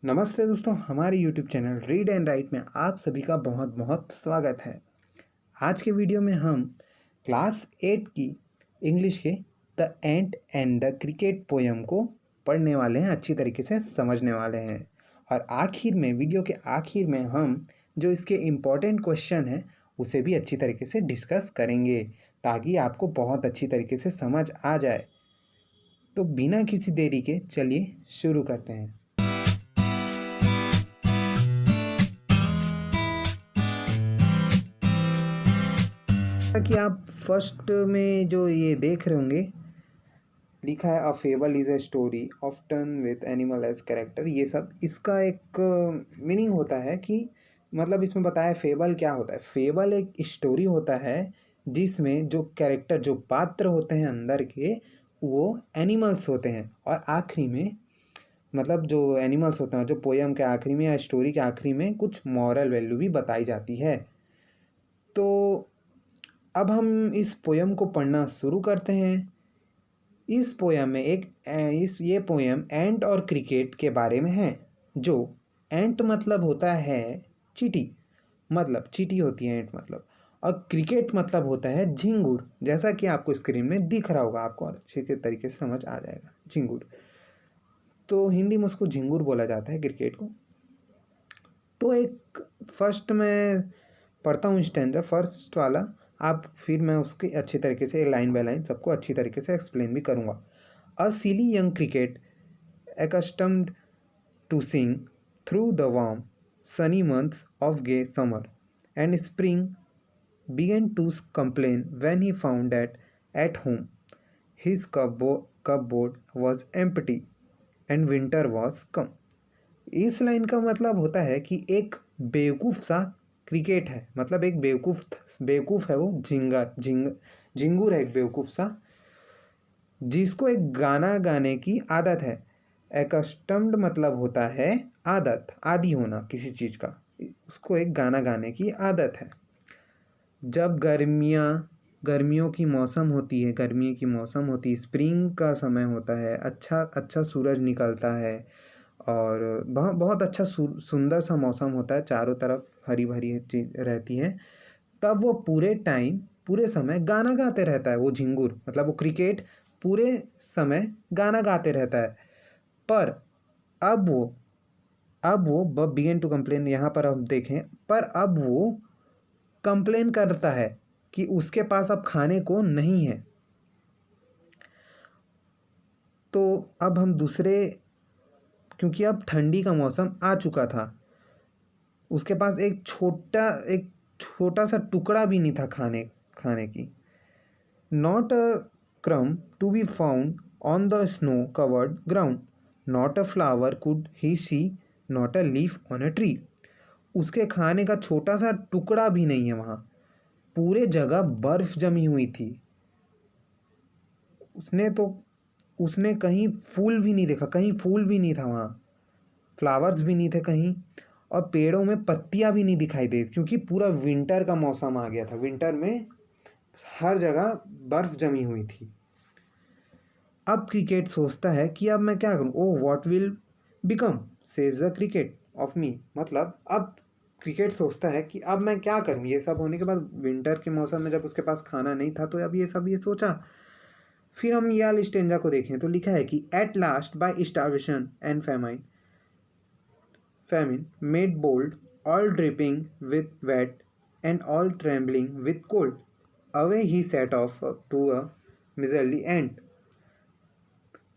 नमस्ते दोस्तों, हमारे YouTube channel read and right में आप सभी का बहुत बहुत स्वागत है। आज के वीडियो में हम क्लास 8 की इंग्लिश के the ant and the cricket poem को पढ़ने वाले हैं, अच्छी तरीके से समझने वाले हैं। और आखिर में, वीडियो के आखिर में हम जो इसके इम्पोर्टेंट क्वेश्चन हैं उसे भी अच्छी तरीके से डिस्कस करेंगे ताकि आपको बहुत अच्छी तरीके से समझ आ जाए। तो बिना किसी देरी के चलिए शुरू करते हैं। जैसा कि आप फर्स्ट में जो ये देख रहे होंगे, लिखा है a fable is a story often with animal as character. ये सब इसका एक मीनिंग होता है कि मतलब इसमें बताया फेबल क्या होता है। फेबल एक स्टोरी होता है जिसमें जो कैरेक्टर, जो पात्र होते हैं अंदर के, वो एनिमल्स होते हैं। और आखिरी में मतलब जो एनिमल्स होते हैं, जो पोयम के आखिरी में या स्टोरी के आखिरी में कुछ मॉरल वैल्यू भी बताई जाती है। तो अब हम इस पोयम को पढ़ना शुरू करते हैं। इस पोयम में ये पोयम एंट और क्रिकेट के बारे में है। जो एंट मतलब होता है चींटी, मतलब चींटी होती है एंट मतलब। और क्रिकेट मतलब होता है झिंगुर, जैसा कि आपको स्क्रीन में दिख रहा होगा, आपको अच्छे के तरीके से समझ आ जाएगा। झिंगुर, तो हिंदी में उसको झिंगुर बोला जाता है, क्रिकेट को। तो एक फर्स्ट में पढ़ता हूँ स्टैंजा, फर्स्ट वाला। आप फिर मैं उसकी अच्छी तरीके से लाइन बाय लाइन सबको अच्छी तरीके से एक्सप्लेन भी करूँगा। A silly young cricket accustomed to sing through the warm sunny months of gay summer and spring began to complain when he found that at home his cupboard was empty and winter was come। इस line का मतलब होता है कि एक बेवकूफ़ सा cricket है, मतलब एक बेवकूफ़ है वो झिंगूर है, एक बेवकूफ़ सा जिसको एक गाना गाने की आदत है। एकस्टम्ड मतलब होता है आदत, आदी होना किसी चीज़ का, उसको एक गाना गाने की आदत है। जब गर्मियों की मौसम होती है, गर्मी की मौसम होती है, स्प्रिंग का समय होता है, अच्छा सूरज निकलता है और बहुत अच्छा सुंदर सा मौसम होता है, चारों तरफ हरी भरी चीज रहती है, तब वो पूरे समय गाना गाते रहता है। वो झिंगुर मतलब वो क्रिकेट पूरे समय गाना गाते रहता है। पर अब वो बिगेन टू कंप्लेन, यहाँ पर हम देखें, पर अब वो कंप्लेन करता है कि उसके पास अब खाने को नहीं है। तो अब हम क्योंकि अब ठंडी का मौसम आ चुका था, उसके पास एक छोटा सा टुकड़ा भी नहीं था खाने की। Not a crumb to be found on the snow covered ground, not a flower could he see, not a leaf on a tree. उसके खाने का छोटा सा टुकड़ा भी नहीं है वहाँ, पूरे जगह बर्फ जमी हुई थी। उसने कहीं फूल भी नहीं देखा, कहीं फूल भी नहीं था वहाँ, फ्लावर्स भी नहीं थे कहीं, और पेड़ों में पत्तियां भी नहीं दिखाई दे, क्योंकि पूरा विंटर का मौसम आ गया था। विंटर में हर जगह बर्फ जमी हुई थी। अब क्रिकेट सोचता है कि अब मैं क्या करूं। Oh what will become says the cricket of me, मतलब अब क्रिकेट सोचता है कि अब मैं क्या करूं। ये सब होने के बाद, विंटर के मौसम में जब उसके पास खाना नहीं था, तो अब ये सोचा। फिर हम ये वाली स्टेंजा को देखें तो लिखा है कि at last by starvation and famine made bold, all dripping with wet and all trembling with cold. Away he set off to a miserly ant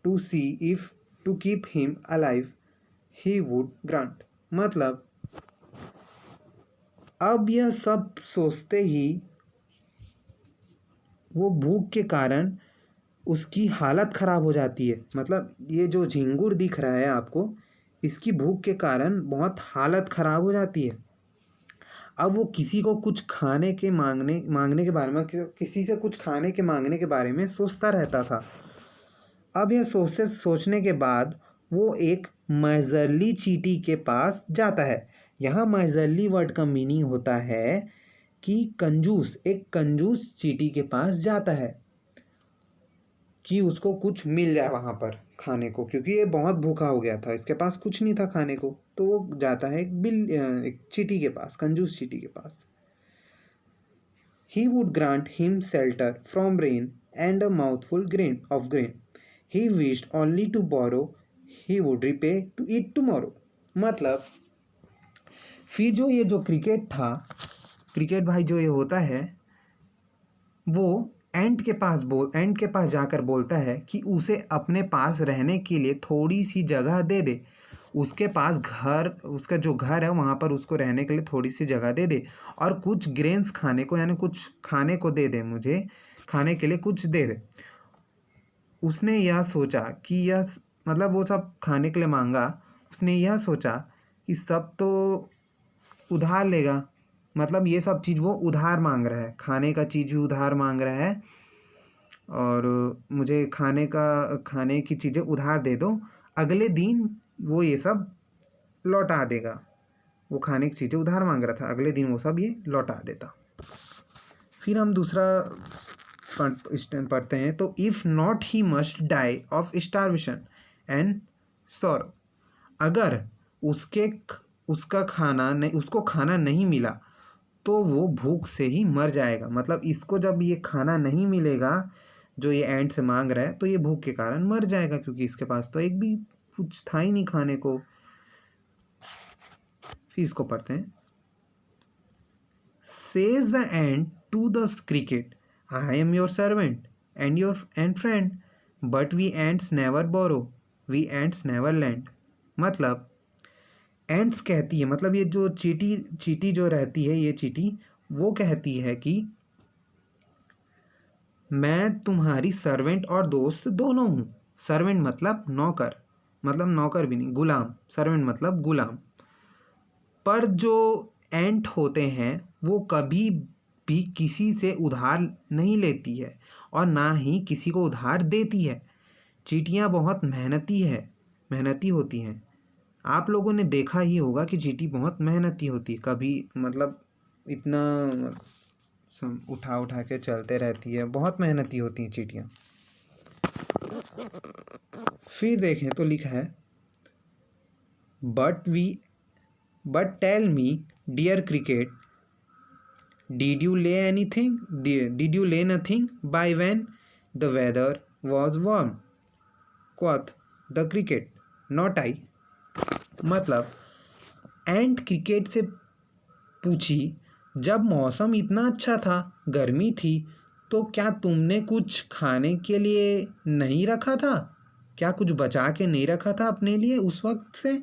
to see if to keep him alive he would grant। मतलब अब यह सब सोचते ही वो भूख के कारण उसकी हालत ख़राब हो जाती है। मतलब ये जो झिंगुर दिख रहा है आपको, इसकी भूख के कारण बहुत हालत ख़राब हो जाती है। अब वो किसी को कुछ खाने के मांगने के बारे में, किसी से कुछ खाने के मांगने के बारे में सोचता रहता था। अब यह सोचने के बाद वो एक मजरली चींटी के पास जाता है। यहाँ मजरली वर्ड का मीनिंग होता है कि कंजूस, एक कंजूस चींटी के पास जाता है कि उसको कुछ मिल जाए वहाँ पर। खाने को, क्योंकि ये बहुत भूखा हो गया था, इसके पास कुछ नहीं था खाने को। तो वो जाता है एक चींटी के पास, कंजूस चींटी के पास। He would grant him shelter from rain and a mouthful of grain. He wished only to borrow, he would repay to eat tomorrow. मतलब फिर जो ये जो क्रिकेट था, क्रिकेट भाई जो ये होता है, वो एंट के पास जाकर बोलता है कि उसे अपने पास रहने के लिए थोड़ी सी जगह दे दे। उसके पास उसका जो घर है वहाँ पर उसको रहने के लिए थोड़ी सी जगह दे दे, और कुछ ग्रेन्स खाने को, यानी कुछ खाने को दे दे, मुझे खाने के लिए कुछ दे दे। उसने यह सोचा कि यह मतलब वो सब खाने के लिए मांगा। उसने यह सोचा कि सब तो उधार लेगा, मतलब ये सब चीज़ वो उधार मांग रहा है, खाने का चीज़ भी उधार मांग रहा है, और मुझे खाने की चीज़ें उधार दे दो, अगले दिन वो ये सब लौटा देगा। वो खाने की चीज़ें उधार मांग रहा था, अगले दिन वो सब ये लौटा देता। फिर हम दूसरा पढ़ते हैं। तो if not he must die of starvation and sorrow. अगर उसको खाना नहीं मिला तो वो भूख से ही मर जाएगा। मतलब इसको जब ये खाना नहीं मिलेगा जो ये एंट से मांग रहा है, तो ये भूख के कारण मर जाएगा, क्योंकि इसके पास तो एक भी कुछ था ही नहीं खाने को। फिर इसको पढ़ते हैं। Says the ant to the cricket, I am your servant and friend, but we ants never borrow, we ants never lend. मतलब एंट्स कहती है, मतलब ये जो चीटी जो रहती है, ये चीटी वो कहती है कि मैं तुम्हारी सर्वेंट और दोस्त दोनों हूँ। सर्वेंट मतलब नौकर, मतलब नौकर भी नहीं, गुलाम। सर्वेंट मतलब गुलाम। पर जो एंट होते हैं वो कभी भी किसी से उधार नहीं लेती है और ना ही किसी को उधार देती है। चींटियाँ बहुत मेहनती होती हैं। आप लोगों ने देखा ही होगा कि चींटी बहुत मेहनती होती है, कभी मतलब इतना उठा के चलते रहती है, बहुत मेहनती होती हैं चींटियाँ। फिर देखें तो लिखा है, But tell me, dear cricket, did you lay nothing by when the weather was warm? Quoth the cricket, not I. मतलब एंट क्रिकेट से पूछी, जब मौसम इतना अच्छा था, गर्मी थी, तो क्या तुमने कुछ खाने के लिए नहीं रखा था? क्या कुछ बचा के नहीं रखा था अपने लिए उस वक्त से?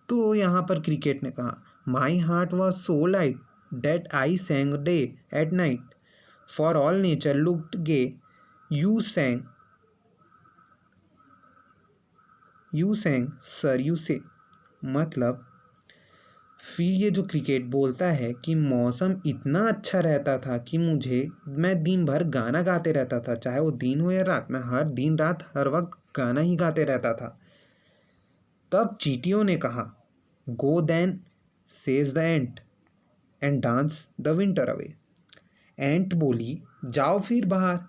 तो यहाँ पर क्रिकेट ने कहा, my heart was so light that I sang day and night, for all nature looked gay, you sang sir you say. मतलब फिर ये जो क्रिकेट बोलता है कि मौसम इतना अच्छा रहता था कि मैं दिन भर गाना गाते रहता था, चाहे वो दिन हो या रात, मैं हर दिन रात हर वक्त गाना ही गाते रहता था। तब चींटियों ने कहा, go then says the ant and dance the winter away. Ant बोली, जाओ फिर बाहर,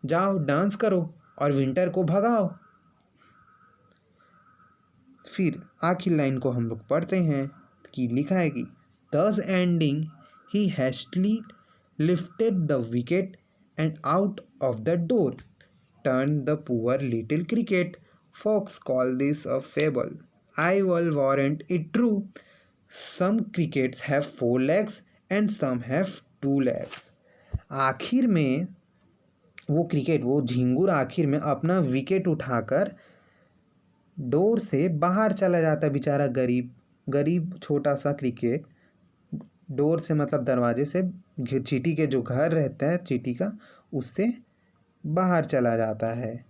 जाओ डांस करो और विंटर को भगाओ। फिर आखिरी लाइन को हम लोग पढ़ते हैं कि लिखा है कि thus ending he hastily lifted the wicket and out of the door turned the poor little cricket. Folks call this a fable. I will warrant it true. Some crickets have 4 legs and some have 2 legs. आखिर में वो झिंगुर आखिर में अपना wicket उठाकर door से बाहर चला जाता, बेचारा गरीब छोटा सा क्रिकेट डोर से, मतलब दरवाजे से, चींटी के जो घर रहता है चींटी का, उससे बाहर चला जाता है।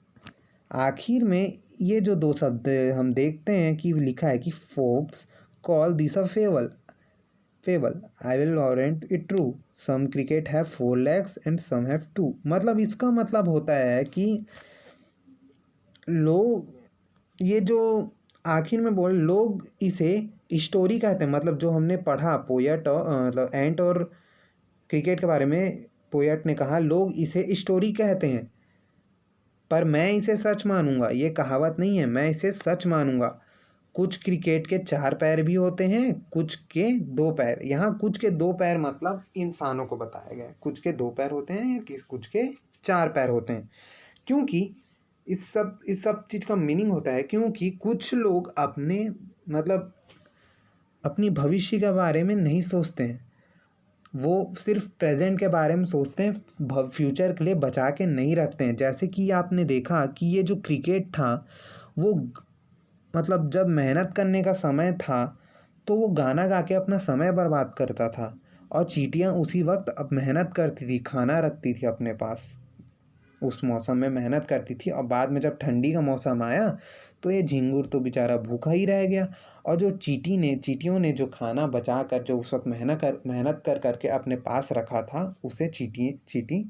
आखिर में ये जो 2 शब्द हम देखते हैं कि लिखा है कि folks call this a fable, I will warrant it true, some cricket have 4 legs and some have 2। मतलब इसका मतलब होता है कि ये जो आखिर में लोग इसे स्टोरी कहते हैं। मतलब जो हमने पढ़ा पोएट, मतलब एंट और क्रिकेट के बारे में, पोएट ने कहा लोग इसे स्टोरी कहते हैं। पर मैं इसे सच मानूंगा, ये कहावत नहीं है, मैं इसे सच मानूंगा। कुछ क्रिकेट के 4 पैर भी होते हैं, कुछ के 2 पैर। यहाँ कुछ के 2 पैर मतलब इंसानों को बताया गया है, कुछ के 2 पैर होते हैं या कुछ के 4 पैर होते हैं। क्योंकि इस सब चीज़ का मीनिंग होता है क्योंकि कुछ लोग अपने मतलब अपनी भविष्य के बारे में नहीं सोचते हैं, वो सिर्फ प्रेजेंट के बारे में सोचते हैं, फ्यूचर के लिए बचा के नहीं रखते हैं। जैसे कि आपने देखा कि ये जो क्रिकेट था वो मतलब जब मेहनत करने का समय था तो वो गाना गा के अपना समय बर्बाद करता था, और चींटियाँ उसी वक्त अब मेहनत करती थी, खाना रखती थी अपने पास, उस मौसम में मेहनत करती थी। और बाद में जब ठंडी का मौसम आया तो ये झिंगुर तो बेचारा भूखा ही रह गया। और जो चींटियों ने जो खाना बचा कर जो उस वक्त मेहनत कर करके अपने पास रखा था, उसे चींटी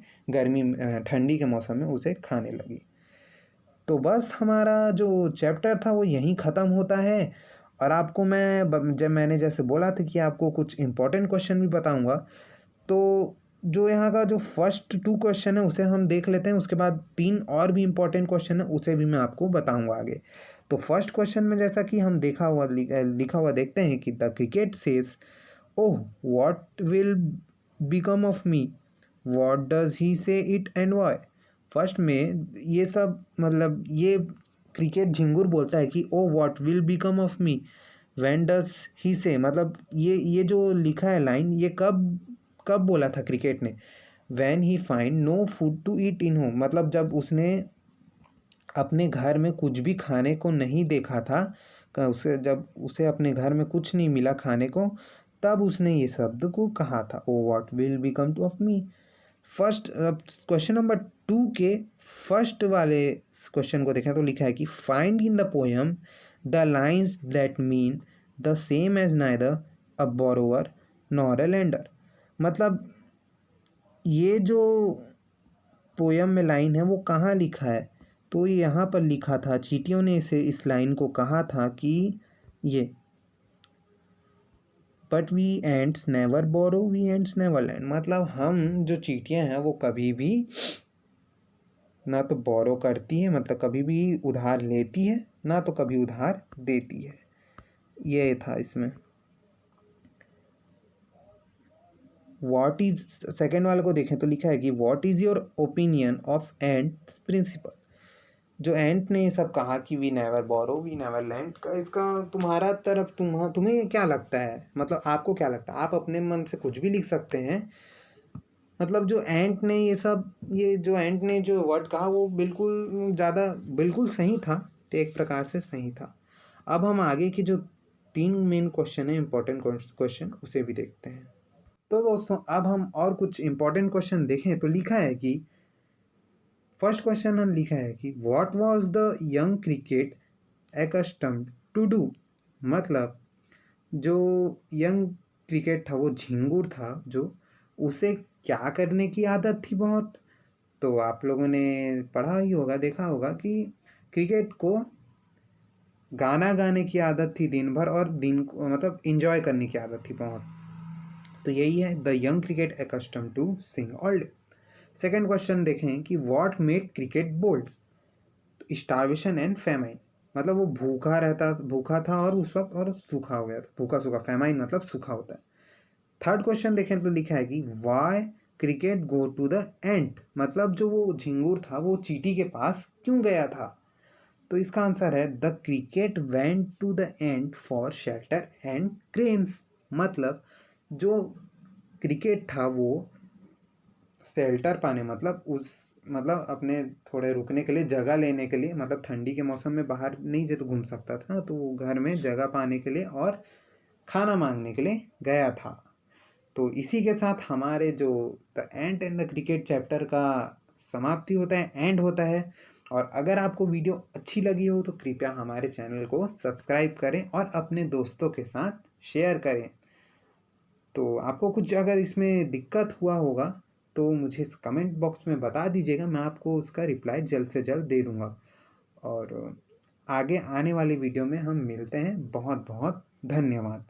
ठंडी के मौसम में उसे खाने लगी। तो बस हमारा जो चैप्टर था वो यहीं ख़त्म होता है। और आपको जब मैंने जैसे बोला था कि आपको कुछ इम्पोर्टेंट क्वेश्चन भी बताऊंगा, तो जो यहाँ का जो फर्स्ट 2 क्वेश्चन है उसे हम देख लेते हैं, उसके बाद 3 और भी इम्पोर्टेंट क्वेश्चन है उसे भी मैं आपको बताऊंगा आगे। तो फर्स्ट क्वेश्चन में जैसा कि हम लिखा हुआ देखते हैं कि the cricket says, oh what will become of me, what does he से इट एंड वाई। फर्स्ट में ये सब मतलब ये क्रिकेट झिंगुर बोलता है कि oh what will become of me, when does he से, मतलब ये जो लिखा है लाइन, ये कब कब बोला था क्रिकेट ने। When he find no food to eat in home, मतलब जब उसने अपने घर में कुछ भी खाने को नहीं देखा था, जब उसे अपने घर में कुछ नहीं मिला खाने को, तब उसने ये शब्द को कहा था, oh what will become two of me. First question number 2 के फर्स्ट वाले क्वेश्चन को देखें तो लिखा है कि find in the poem the lines that mean the same as neither a borrower nor a lender. मतलब ये जो पोयम में लाइन है वो कहाँ लिखा है, तो यहाँ पर लिखा था, चींटियों ने इस लाइन को कहा था कि ये but we ants never borrow we ants never lend, मतलब हम जो चींटियाँ हैं वो कभी भी ना तो बोरो करती है, मतलब कभी भी उधार लेती है, ना तो कभी उधार देती है। ये था इसमें। व्हाट इज, सेकेंड वाले को देखें तो लिखा है कि what is your opinion of ant's principle. जो एंट ने ये सब कहा कि we never borrow we never lend का, इसका तुम्हारा तरफ तुम्हें क्या लगता है, मतलब आपको क्या लगता है। आप अपने मन से कुछ भी लिख सकते हैं। मतलब जो एंट ने जो एंट ने जो वर्ड कहा वो बिल्कुल सही था, तो एक प्रकार से सही था। अब हम आगे की जो 3 मेन क्वेश्चन है, इंपॉर्टेंट क्वेश्चन, उसे भी देखते हैं। तो दोस्तों अब हम और कुछ इंपॉर्टेंट क्वेश्चन देखें तो लिखा है कि फर्स्ट क्वेश्चन हम लिखा है कि what was the young cricket accustomed to do, मतलब जो यंग क्रिकेट था वो झिंगुर था, जो उसे क्या करने की आदत थी बहुत। तो आप लोगों ने पढ़ा ही होगा, देखा होगा कि क्रिकेट को गाना गाने की आदत थी दिन भर, और दिन को मतलब इंजॉय करने की आदत थी बहुत। तो यही है, the young cricket accustomed to sing all day. Second question देखें कि what made cricket bold, starvation and famine, मतलब वो भूखा था और उस वक्त और सूखा हो गया था, भूखा सूखा, फेमाइन मतलब सूखा होता है। थर्ड क्वेश्चन देखें तो लिखा है कि why cricket go to the ant, मतलब जो वो झिंगुर था वो चींटी के पास क्यों गया था। तो इसका आंसर है the cricket went to the ant for shelter and crumbs, मतलब जो क्रिकेट था वो शेल्टर पाने, मतलब अपने थोड़े रुकने के लिए, जगह लेने के लिए, मतलब ठंडी के मौसम में बाहर नहीं जब घूम सकता था तो वो घर में जगह पाने के लिए और खाना मांगने के लिए गया था। तो इसी के साथ हमारे जो the ant and the cricket chapter का समाप्ति होता है, एंड होता है। और अगर आपको वीडियो अच्छी लगी हो तो कृपया हमारे चैनल को सब्सक्राइब करें और अपने दोस्तों के साथ शेयर करें। तो आपको कुछ अगर इसमें दिक्कत हुआ होगा तो मुझे इस कमेंट बॉक्स में बता दीजिएगा, मैं आपको उसका रिप्लाई जल्द से जल्द दे दूँगा। और आगे आने वाली वीडियो में हम मिलते हैं। बहुत बहुत धन्यवाद।